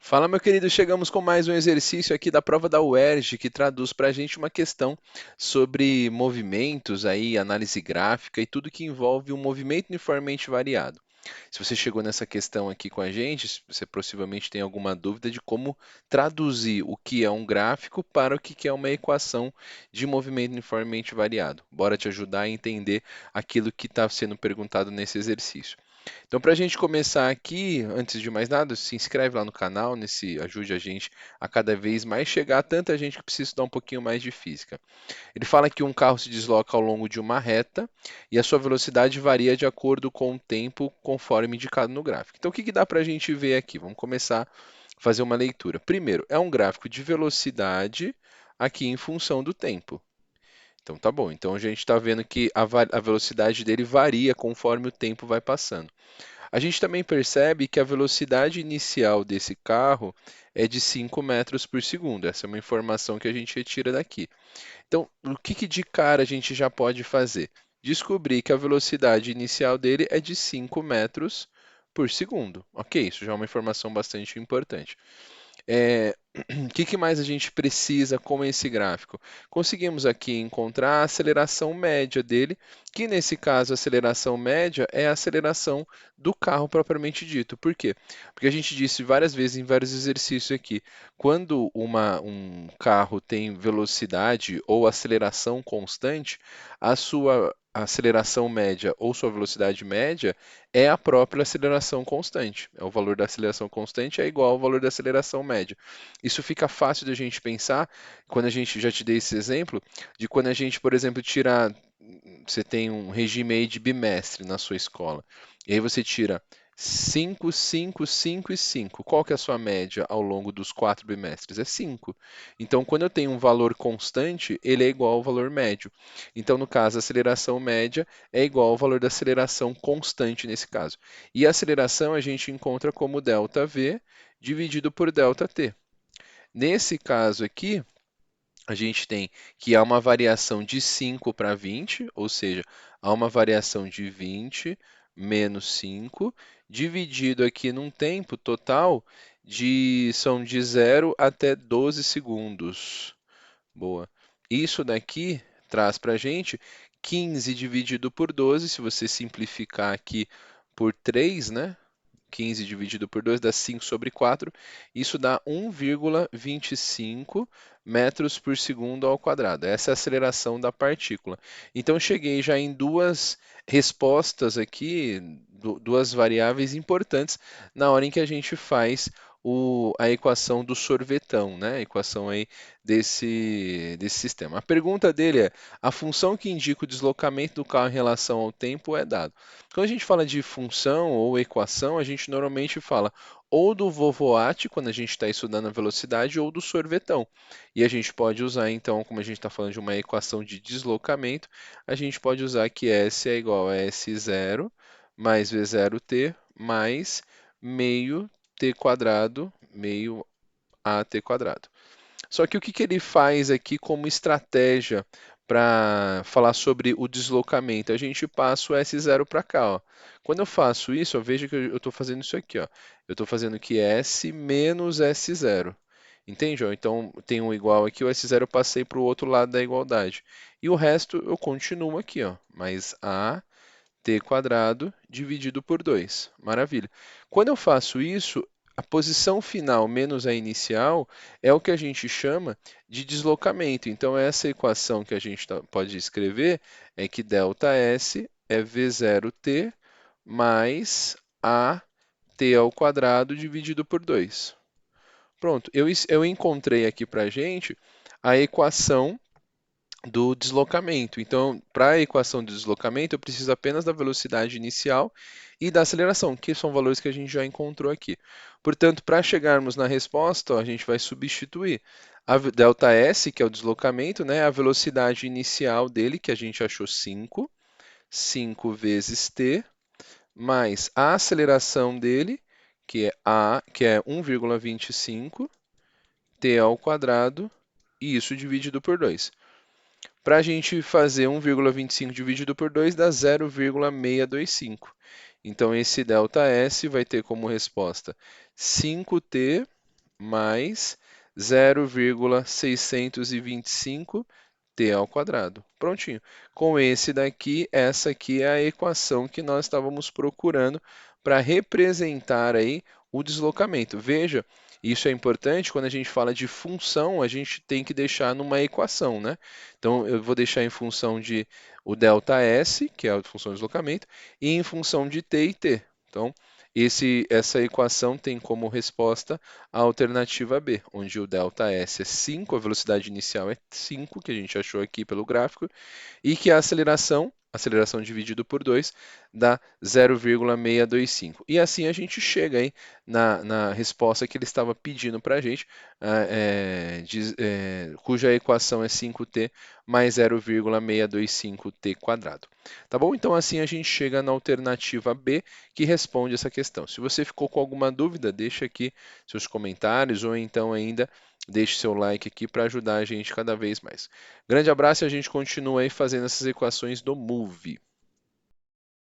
Fala, meu querido, chegamos com mais um exercício aqui da prova da UERJ, que traduz para a gente uma questão sobre movimentos aí, análise gráfica e tudo que envolve um movimento uniformemente variado. Se você chegou nessa questão aqui com a gente, você possivelmente tem alguma dúvida de como traduzir o que é um gráfico para o que é uma equação de movimento uniformemente variado. Bora te ajudar a entender aquilo que está sendo perguntado nesse exercício. Então, para a gente começar aqui, antes de mais nada, se inscreve lá no canal, ajude a gente a cada vez mais chegar a tanta gente que precisa estudar um pouquinho mais de física. Ele fala que um carro se desloca ao longo de uma reta e a sua velocidade varia de acordo com o tempo conforme indicado no gráfico. Então, o que dá para a gente ver aqui? Vamos começar a fazer uma leitura. Primeiro, é um gráfico de velocidade aqui em função do tempo. Então, tá bom. Então, a gente está vendo que a velocidade dele varia conforme o tempo vai passando. A gente também percebe que a velocidade inicial desse carro é de 5 metros por segundo. Essa é uma informação que a gente retira daqui. Então, o que de cara a gente já pode fazer? Descobrir que a velocidade inicial dele é de 5 metros por segundo. Ok, isso já é uma informação bastante importante. O que mais a gente precisa com esse gráfico? Conseguimos aqui encontrar a aceleração média dele, que nesse caso a aceleração média é a aceleração do carro propriamente dito. Por quê? Porque a gente disse várias vezes em vários exercícios aqui, quando um carro tem velocidade ou aceleração constante, a sua aceleração média ou sua velocidade média é a própria aceleração constante. O valor da aceleração constante é igual ao valor da aceleração média. Isso fica fácil da gente pensar quando a gente já te dei esse exemplo de quando a gente, por exemplo, você tem um regime aí de bimestre na sua escola. E aí você tira 5, 5, 5 e 5. Qual que é a sua média ao longo dos 4 bimestres? É 5. Então, quando eu tenho um valor constante, ele é igual ao valor médio. Então, no caso, a aceleração média é igual ao valor da aceleração constante nesse caso. E a aceleração a gente encontra como ΔV dividido por ΔT. Nesse caso aqui, a gente tem que há uma variação de 5 para 20, ou seja, há uma variação de 20 menos 5, dividido aqui num tempo total são de 0 até 12 segundos. Boa. Isso daqui traz para a gente 15 dividido por 12, se você simplificar aqui por 3, né? 15 dividido por 2 dá 5 sobre 4. Isso dá 1,25 metros por segundo ao quadrado. Essa é a aceleração da partícula. Então, cheguei já em duas respostas aqui, duas variáveis importantes na hora em que a gente faz a equação do sorvetão, né? A equação aí desse sistema. A pergunta dele é: a função que indica o deslocamento do carro em relação ao tempo é dado. Quando a gente fala de função ou equação, a gente normalmente fala ou do vovoate, quando a gente está estudando a velocidade, ou do sorvetão. E a gente pode usar, então, como a gente está falando de uma equação de deslocamento, a gente pode usar que S é igual a S0 mais V0t mais meio t quadrado, meio AT quadrado. Só que o que ele faz aqui como estratégia para falar sobre o deslocamento? A gente passa o S0 para cá, ó. Quando eu faço isso, ó, veja que eu estou fazendo isso aqui, ó. Eu estou fazendo que S menos S0. Entende? Ó? Então tem um igual aqui, o S0 eu passei para o outro lado da igualdade. E o resto eu continuo aqui, ó. Mais A t quadrado dividido por 2. Maravilha. Quando eu faço isso, a posição final menos a inicial é o que a gente chama de deslocamento. Então, essa equação que a gente pode escrever é que ΔS é V0t mais AT ao quadrado dividido por 2. Pronto, eu encontrei aqui para a gente a equação do deslocamento. Então, para a equação do deslocamento, eu preciso apenas da velocidade inicial e da aceleração, que são valores que a gente já encontrou aqui. Portanto, para chegarmos na resposta, ó, a gente vai substituir a ΔS, que é o deslocamento, né, a velocidade inicial dele, que a gente achou 5, 5 vezes t, mais a aceleração dele, que é 1,25, t ao quadrado, e isso dividido por 2. Para a gente fazer 1,25 dividido por 2 dá 0,625. Então, esse ΔS vai ter como resposta 5t mais 0,625t ao quadrado. Prontinho. Com esse daqui, essa aqui é a equação que nós estávamos procurando para representar aí o deslocamento. Veja, isso é importante quando a gente fala de função, a gente tem que deixar numa equação, né? Então eu vou deixar em função de o ΔS, que é a função de deslocamento, e em função de t e t. Então, essa equação tem como resposta a alternativa B, onde o ΔS é 5, a velocidade inicial é 5, que a gente achou aqui pelo gráfico, e que a aceleração dividido por 2, dá 0,625. E assim a gente chega aí na resposta que ele estava pedindo para a gente, cuja equação é 5t mais 0,625t quadrado. Tá bom? Então assim a gente chega na alternativa B, que responde essa questão. Se você ficou com alguma dúvida, deixa aqui seus comentários ou então ainda deixe seu like aqui para ajudar a gente cada vez mais. Grande abraço e a gente continua aí fazendo essas equações do Move.